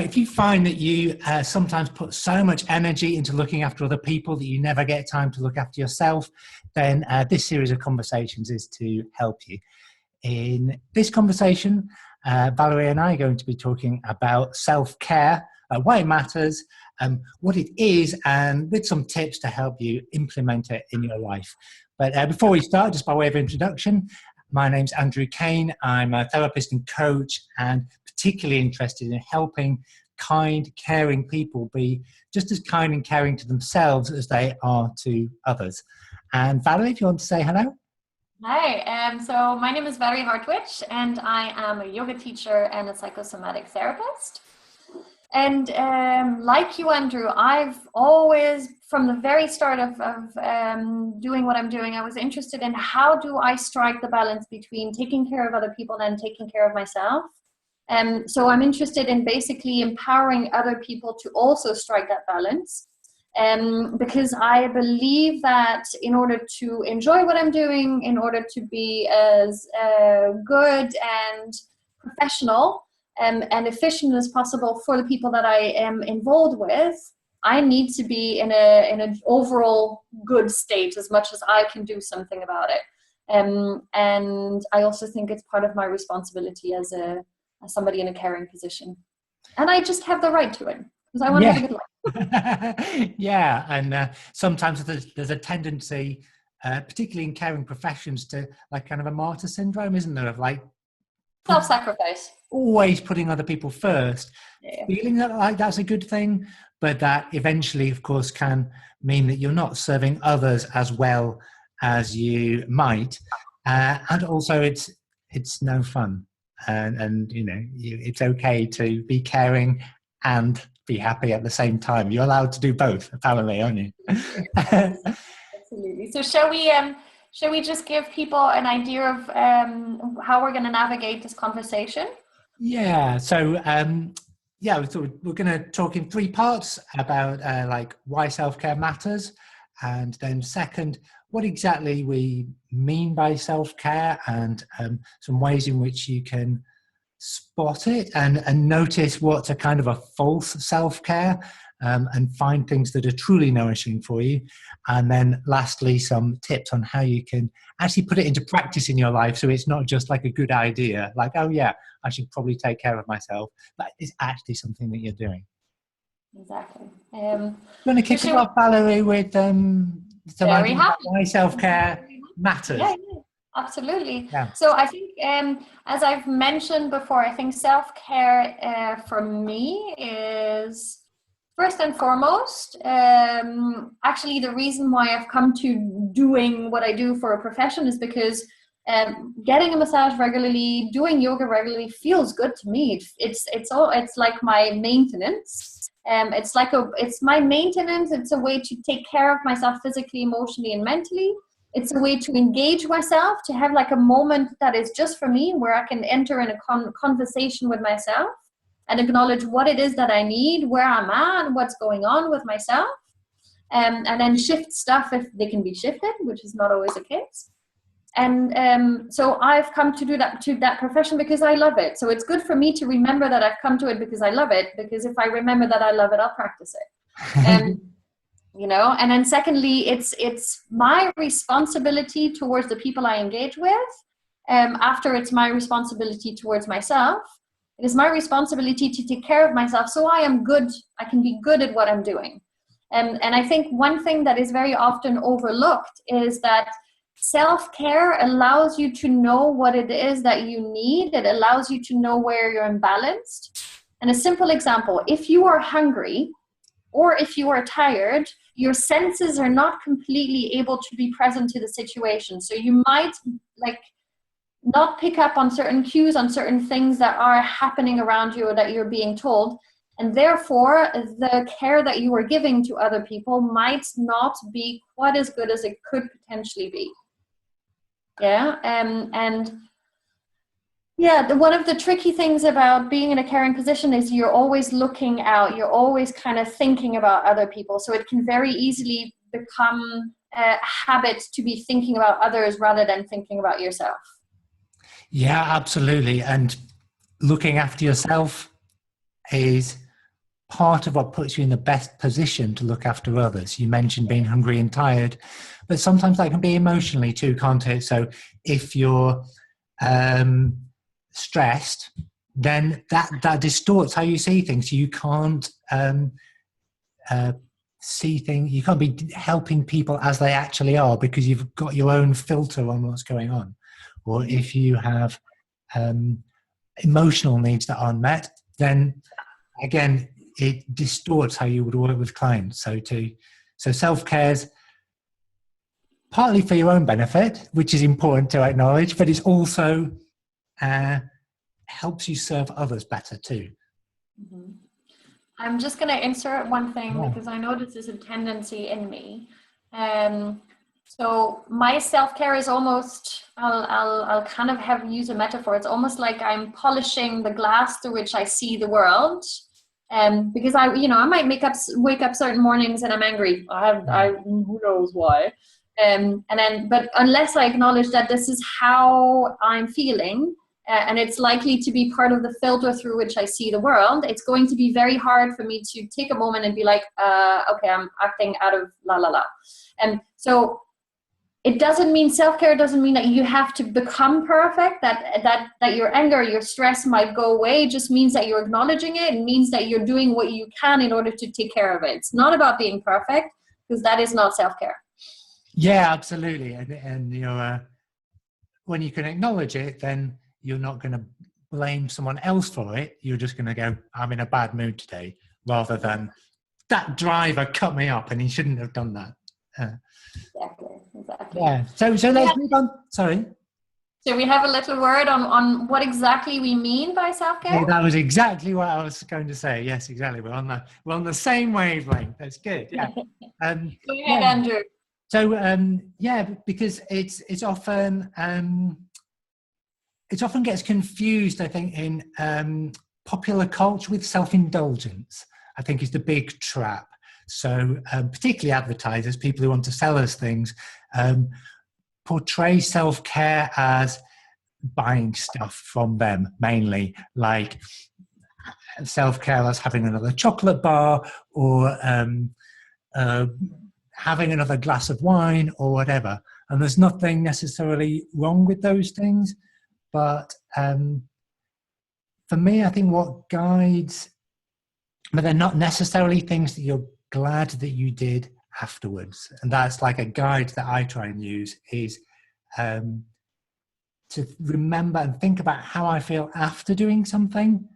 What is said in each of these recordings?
If you find that you sometimes put so much energy into looking after other people that you never get time to look after yourself, then this series of conversations is to help you. In this conversation, Valerie and I are going to be talking about self-care, why it matters, what it is, and with some tips to help you implement it in your life. But before we start, just by way of introduction, my name's Andrew Kane. I'm a therapist and coach, and particularly interested in helping kind, caring people be just as kind and caring to themselves as they are to others. And Valerie, if you want to say hello. Hi, so my name is Valerie Hartwich, and I am a yoga teacher and a psychosomatic therapist. And like you, Andrew, I've always, from the very start of doing what I'm doing, I was interested in how do I strike the balance between taking care of other people and taking care of myself. So I'm interested in basically empowering other people to also strike that balance. Because I believe that in order to enjoy what I'm doing, in order to be as good and professional and efficient as possible for the people that I am involved with, I need to be in an overall good state as much as I can do something about it. And I also think it's part of my responsibility as somebody in a caring position. And I just have the right to it because I want to have a good life. Yeah, and sometimes there's a tendency, particularly in caring professions, to like kind of a martyr syndrome, isn't there? Of like self-sacrifice, always putting other people first, yeah. Feeling that like that's a good thing, but that eventually, of course, can mean that you're not serving others as well as you might, and also it's no fun, and you know it's okay to be caring and be happy at the same time. You're allowed to do both, apparently, aren't you? Absolutely. So shall we just give people an idea of how we're going to navigate this conversation? Yeah. So we're going to talk in three parts about like why self-care matters, and then second, what exactly we mean by self-care, and some ways in which you can spot it and notice what's a kind of a false self-care, and find things that are truly nourishing for you. And then lastly, some tips on how you can actually put it into practice in your life, so it's not just like a good idea, like, oh yeah, I should probably take care of myself, but it's actually something that you're doing. Exactly. You want to kick it off, Valerie, with some ideas about why self-care matters? Yeah. Absolutely. Yeah. So I think, as I've mentioned before, I think self-care for me is first and foremost, actually the reason why I've come to doing what I do for a profession is because getting a massage regularly, doing yoga regularly feels good to me. It's like my maintenance. It's my maintenance. It's a way to take care of myself physically, emotionally, and mentally. It's a way to engage myself, to have like a moment that is just for me, where I can enter in a conversation with myself and acknowledge what it is that I need, where I'm at, what's going on with myself, and then shift stuff if they can be shifted, which is not always the case. And so I've come to do that, to that profession, because I love it. So it's good for me to remember that I've come to it because I love it, because if I remember that I love it, I'll practice it. You know, and then secondly, it's my responsibility towards the people I engage with. After it's my responsibility towards myself, it is my responsibility to take care of myself so I can be good at what I'm doing. And I think one thing that is very often overlooked is that self-care allows you to know what it is that you need. It allows you to know where you're imbalanced. And a simple example, if you are hungry, or if you are tired, your senses are not completely able to be present to the situation. So you might not pick up on certain cues, on certain things that are happening around you or that you're being told. And therefore, the care that you are giving to other people might not be quite as good as it could potentially be. Yeah, one of the tricky things about being in a caring position is you're always looking out. You're always kind of thinking about other people. So it can very easily become a habit to be thinking about others rather than thinking about yourself. Yeah, absolutely. And looking after yourself is part of what puts you in the best position to look after others. You mentioned being hungry and tired, but sometimes that can be emotionally too, can't it? So if you're stressed, then that distorts how you see things. You can't see things. You can't be helping people as they actually are because you've got your own filter on what's going on. Or if you have emotional needs that aren't met, then again it distorts how you would work with clients. So self-care is partly for your own benefit, which is important to acknowledge, but it's also helps you serve others better too. Mm-hmm. I'm just going to insert one thing because I know this is a tendency in me. So my self-care is almost, I'll kind of use a metaphor. It's almost like I'm polishing the glass through which I see the world. Because I might wake up certain mornings and I'm angry. Who knows why. But unless I acknowledge that this is how I'm feeling, and it's likely to be part of the filter through which I see the world, it's going to be very hard for me to take a moment and be like, okay, I'm acting out of la la la. And so it doesn't mean self-care doesn't mean that you have to become perfect, that your anger, your stress might go away. It just means that you're acknowledging it. It means that you're doing what you can in order to take care of it. It's not about being perfect, because that is not self-care. Yeah, absolutely. And when you can acknowledge it, then you're not going to blame someone else for it. You're just going to go, I'm in a bad mood today, rather than that driver cut me up and he shouldn't have done that. Exactly. Yeah. So let's move on. Sorry. So we have a little word on what exactly we mean by self-care? Yeah, that was exactly what I was going to say. Yes, exactly. We're on the same wavelength. That's good. Yeah. Go ahead, Andrew. So because it's often gets confused, I think, in popular culture with self-indulgence, I think is the big trap. So particularly advertisers, people who want to sell us things, portray self-care as buying stuff from them, mainly, like self-care as having another chocolate bar or having another glass of wine or whatever. And there's nothing necessarily wrong with those things. But for me, I think what guides, but they're not necessarily things that you're glad that you did afterwards. And that's like a guide that I try and use is to remember and think about how I feel after doing something.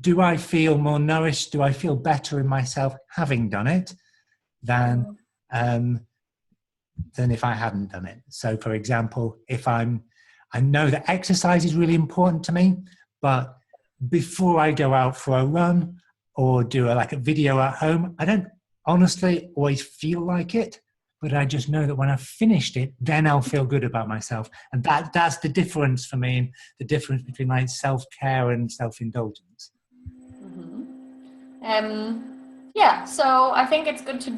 Do I feel more nourished? Do I feel better in myself having done it than if I hadn't done it? So, for example, if I know that exercise is really important to me, but before I go out for a run or do a video at home, I don't honestly always feel like it, but I just know that when I've finished it, then I'll feel good about myself. And that's the difference for me, and the difference between like self-care and self-indulgence. So I think it's good to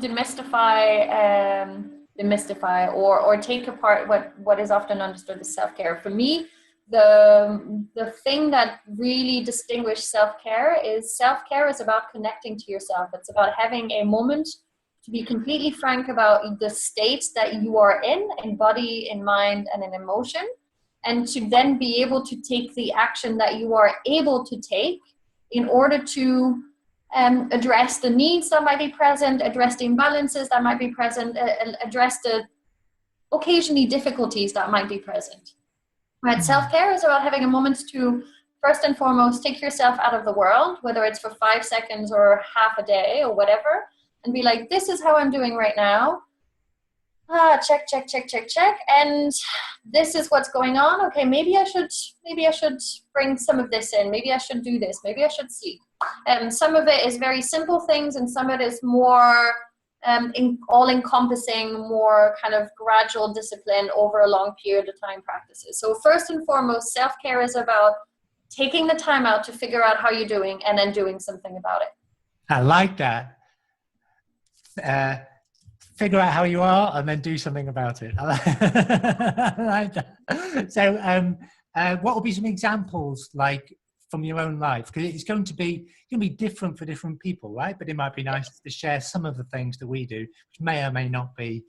demystify or take apart what is often understood as self-care. For me, the thing that really distinguishes self-care is about connecting to yourself. It's about having a moment to be completely frank about the states that you are in body, in mind, and in emotion, and to then be able to take the action that you are able to take in order to address the needs that might be present, address the imbalances that might be present, address the occasionally difficulties that might be present. Right? Self-care is about having a moment to, first and foremost, take yourself out of the world, whether it's for 5 seconds or half a day or whatever, and be like, this is how I'm doing right now. Check. And this is what's going on. Okay, maybe I should bring some of this in. Maybe I should do this. Maybe I should sleep. Some of it is very simple things, and some of it is more all-encompassing, more kind of gradual discipline over a long period of time practices. So first and foremost, self-care is about taking the time out to figure out how you're doing and then doing something about it. I like that. Figure out how you are and then do something about it. I like that. So what would be some examples like from your own life, because it's going to be different for different people, right? But it might be nice to share some of the things that we do, which may or may not be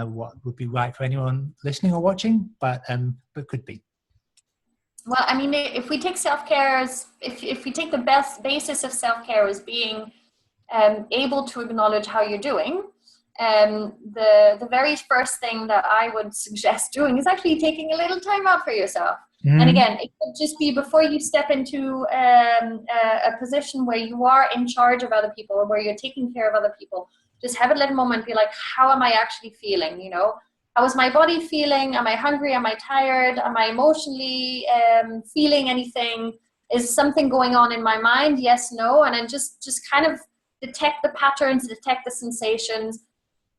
what would be right for anyone listening or watching, but could be. Well, I mean, if we take self-care as, if we take the best basis of self-care as being able to acknowledge how you're doing, the very first thing that I would suggest doing is actually taking a little time out for yourself. And again, it could just be before you step into a position where you are in charge of other people, or where you're taking care of other people. Just have a little moment, be like, how am I actually feeling? You know, how is my body feeling? Am I hungry? Am I tired? Am I emotionally feeling anything? Is something going on in my mind? Yes, no. And then just kind of detect the patterns, detect the sensations.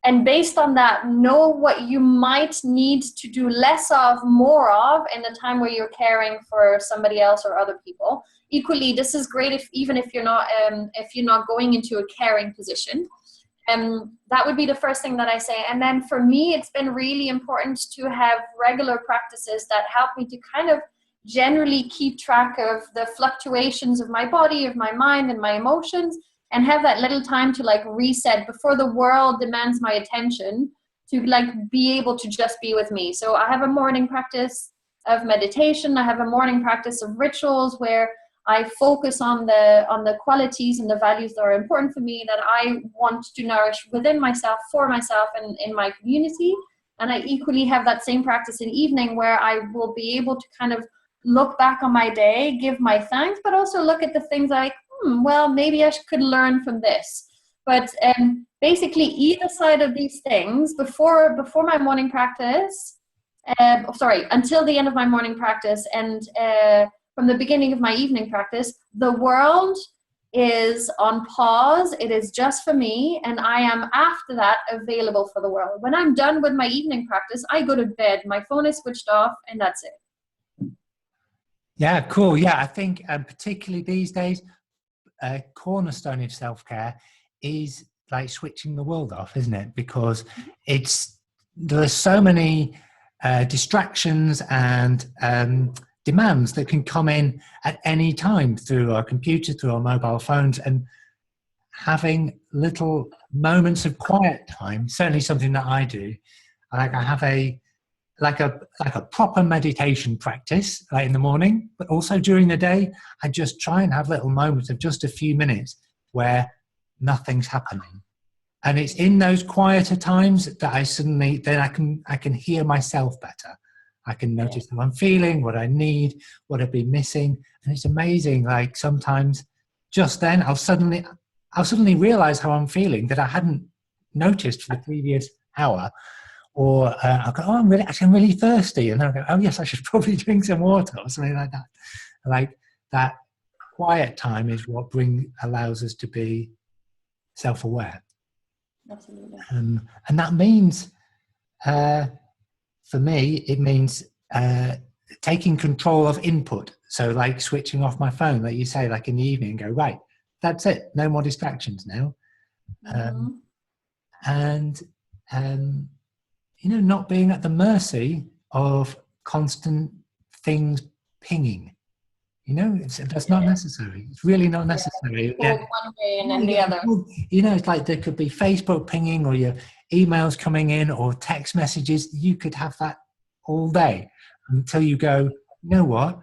And based on that, know what you might need to do less of, more of, in the time where you're caring for somebody else or other people. Equally, this is great even if you're not going into a caring position. That would be the first thing that I say. And then for me, it's been really important to have regular practices that help me to kind of generally keep track of the fluctuations of my body, of my mind, and my emotions, and have that little time to like reset before the world demands my attention, to like be able to just be with me. So I have a morning practice of meditation. I have a morning practice of rituals where I focus on the qualities and the values that are important for me, that I want to nourish within myself, for myself, and in my community. And I equally have that same practice in evening, where I will be able to kind of look back on my day, give my thanks, but also look at the things like, well, maybe I could learn from this. But basically, either side of these things, before my morning practice, until the end of my morning practice, and from the beginning of my evening practice, the world is on pause. It is just for me, and I am after that available for the world. When I'm done with my evening practice, I go to bed. My phone is switched off, and that's it. Yeah, cool. Yeah, I think particularly these days, a cornerstone of self-care is like switching the world off, isn't it? Because there are so many distractions and demands that can come in at any time through our computer, through our mobile phones, and having little moments of quiet time, certainly something that I do. Like I have a proper meditation practice, like in the morning, but also during the day, I just try and have little moments of just a few minutes where nothing's happening. And it's in those quieter times that I can hear myself better. I can notice how I'm feeling, what I need, what I've been missing. And it's amazing. Like sometimes just then I'll suddenly realize how I'm feeling that I hadn't noticed for the previous hour. Or I'll go, I'm really thirsty. And then I'll go, oh yes, I should probably drink some water or something like that. Like that quiet time is what allows us to be self-aware. Absolutely. And that means, for me, it means taking control of input. So like switching off my phone, like you say, like in the evening, go, right, that's it. No more distractions now. Not being at the mercy of constant things pinging. That's not necessary. It's really not necessary. One way and then the other. It's like there could be Facebook pinging, or your emails coming in, or text messages. You could have that all day until you go, you know what?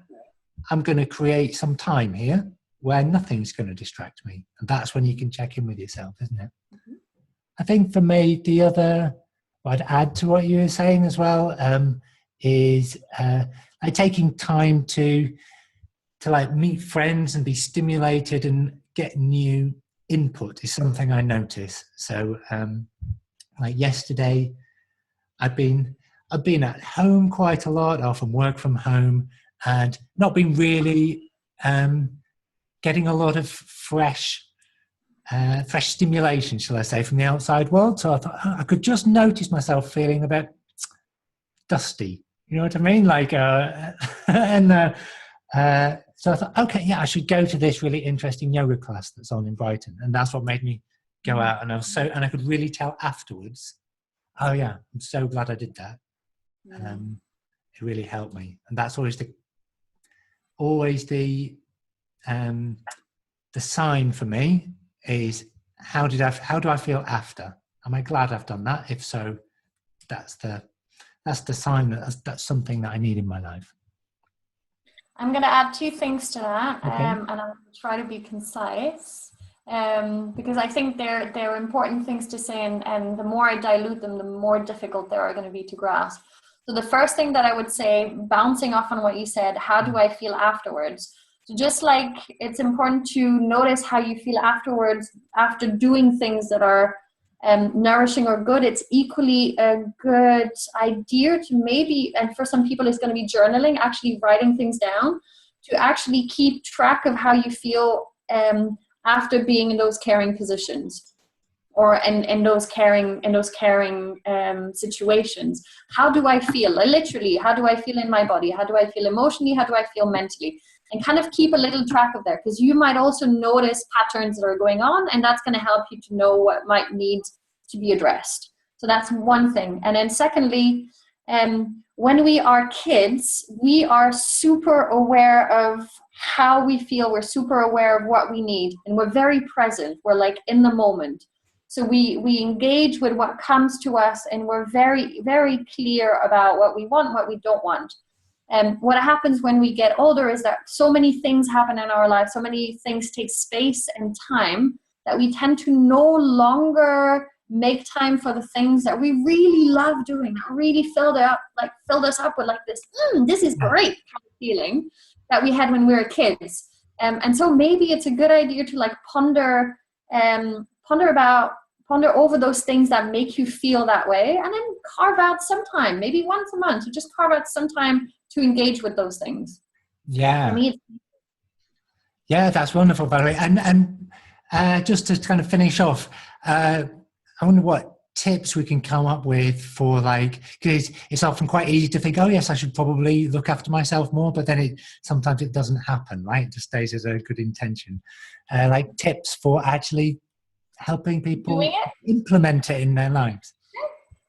I'm going to create some time here where nothing's going to distract me. And that's when you can check in with yourself, isn't it? Mm-hmm. I think for me, the other, what I'd add to what you were saying as well, is like taking time to like meet friends and be stimulated and get new input is something I notice. So like yesterday, I've been at home quite a lot, often work from home, and not been really getting a lot of fresh stimulation, shall I say, from the outside world. So I thought I could just notice myself feeling a bit dusty. You know what I mean? Like, so I thought, okay, yeah, I should go to this really interesting yoga class that's on in Brighton, and that's what made me go out. And I could really tell afterwards, oh yeah, I'm so glad I did that. It really helped me, and that's always always the sign for me is how do I feel after? Am I glad I've done that? If so, that's the sign that that's something that I need in my life. I'm going to add two things to that, Okay. and I'm going to try to be concise, because I think they're important things to say, and the more I dilute them, the more difficult they are going to be to grasp. So the first thing that I would say, bouncing off on what you said, how do I feel afterwards? So just like it's important to notice how you feel afterwards after doing things that are nourishing or good, it's equally a good idea to maybe, and for some people it's going to be journaling, actually writing things down, to actually keep track of how you feel after being in those caring positions, or in those caring situations. How do I feel? Literally, how do I feel in my body? How do I feel emotionally? How do I feel mentally? And kind of keep a little track of that, because you might also notice patterns that are going on, and that's going to help you to know what might need to be addressed. So that's one thing. And then secondly, when we are kids, we are super aware of how we feel. We're super aware of what we need, and we're very present. We're like in the moment. So we engage with what comes to us, and we're very, very clear about what we want, what we don't want. And what happens when we get older is that so many things happen in our lives, so many things take space and time, that we tend to no longer make time for the things that we really love doing, that really filled us up with like this, this is great kind of feeling that we had when we were kids. And so maybe it's a good idea to like ponder over those things that make you feel that way, and then carve out some time, maybe once a month, to just carve out some time to engage with those things. Yeah. For me, yeah, that's wonderful, by the way. And just to kind of finish off, I wonder what tips we can come up with for, like, because it's often quite easy to think, oh yes, I should probably look after myself more, but then sometimes it doesn't happen, right? It just stays as a good intention. Like tips for actually helping people implement it in their lives.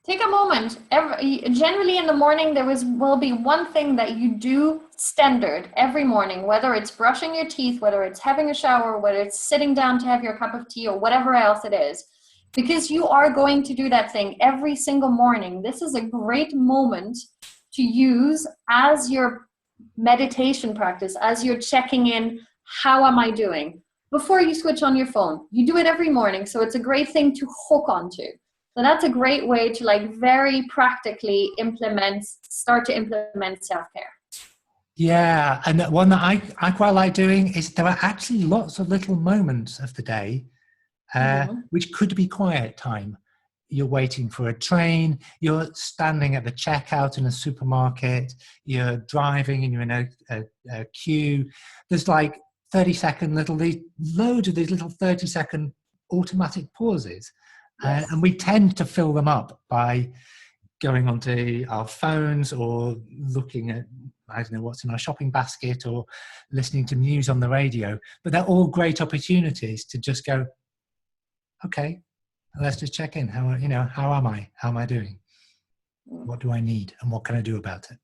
Take a moment. Generally in the morning, will be one thing that you do standard every morning, whether it's brushing your teeth, whether it's having a shower, whether it's sitting down to have your cup of tea, or whatever else it is. Because you are going to do that thing every single morning. This is a great moment to use as your meditation practice, as you're checking in, how am I doing? Before you switch on your phone. You do it every morning, so it's a great thing to hook onto. So that's a great way to like very practically start to implement self-care. Yeah, and one that I quite like doing is there are actually lots of little moments of the day which could be quiet time. You're waiting for a train, you're standing at the checkout in a supermarket, you're driving and you're in a queue. There's like 30-second loads of these little 30-second automatic pauses. Yes. And we tend to fill them up by going onto our phones or looking at, I don't know, what's in our shopping basket, or listening to news on the radio. But they're all great opportunities to just go, okay, let's just check in. How am I? How am I doing? What do I need? And what can I do about it?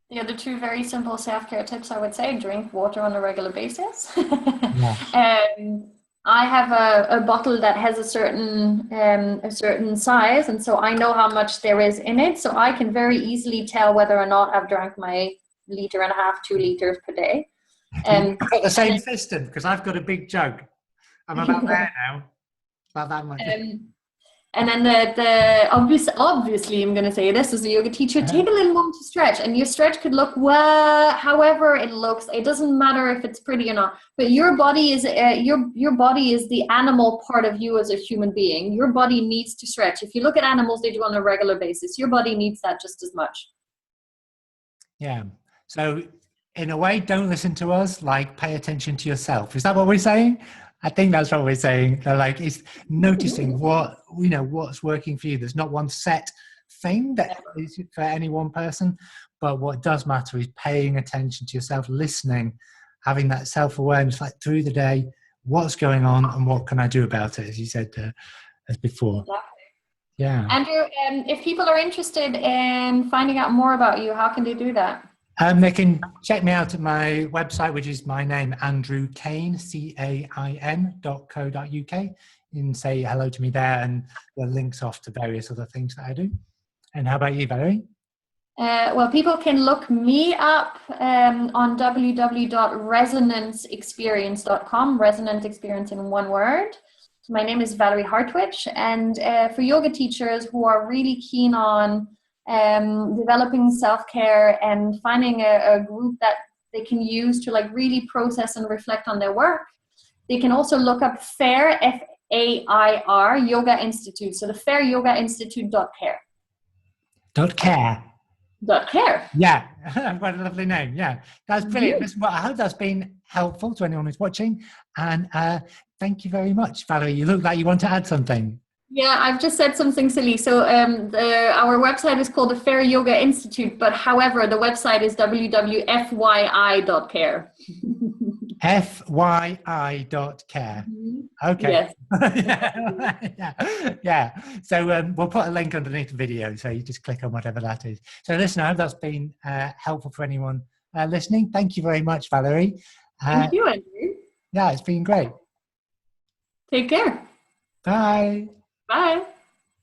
The other two very simple self-care tips, I would say: drink water on a regular basis. I have a bottle that has a certain size, and so I know how much there is in it, so I can very easily tell whether or not I've drank my 1.5 liters, 2 liters per day. I've got the same system, because I've got a big jug. I'm about there now, about that much. And then the obviously, I'm going to say this as a yoga teacher, take a little moment to stretch, and your stretch could look however it looks. It doesn't matter if it's pretty or not, but your body is your body is the animal part of you as a human being. Your body needs to stretch. If you look at animals, they do on a regular basis. Your body needs that just as much. Yeah. So in a way, don't listen to us, like pay attention to yourself. Is that what we're saying? I think that's what we're saying. Like, it's noticing what's working for you. There's not one set thing that is for any one person, but what does matter is paying attention to yourself, listening, having that self-awareness, like through the day, what's going on and what can I do about it, as you said as before. Exactly. Yeah. Andrew, if people are interested in finding out more about you, how can they do that? They can check me out at my website, which is my name, Andrew Cain, CAIN.co.uk, and say hello to me there, and the links off to various other things that I do. And how about you, Valerie? Well, people can look me up on www.resonanceexperience.com, resonant experience in one word. So my name is Valerie Hartwich, and for yoga teachers who are really keen on developing self-care and finding a group that they can use to like really process and reflect on their work, they can also look up FAIR, F-A-I-R, Yoga Institute. So the FAIR Yoga Institute.care. .care. .care. Yeah, what a lovely name. Yeah, that's brilliant. Mm-hmm. Well, I hope that's been helpful to anyone who's watching. And thank you very much, Valerie. You look like you want to add something. Yeah, I've just said something silly. So our website is called the Fair Yoga Institute, but however, the website is www.fyi.care. FYI.care. Okay. Yes. Yeah. So we'll put a link underneath the video, so you just click on whatever that is. So listen, I hope that's been helpful for anyone listening. Thank you very much, Valerie. Thank you, Andrew. Yeah, it's been great. Take care. Bye. Bye.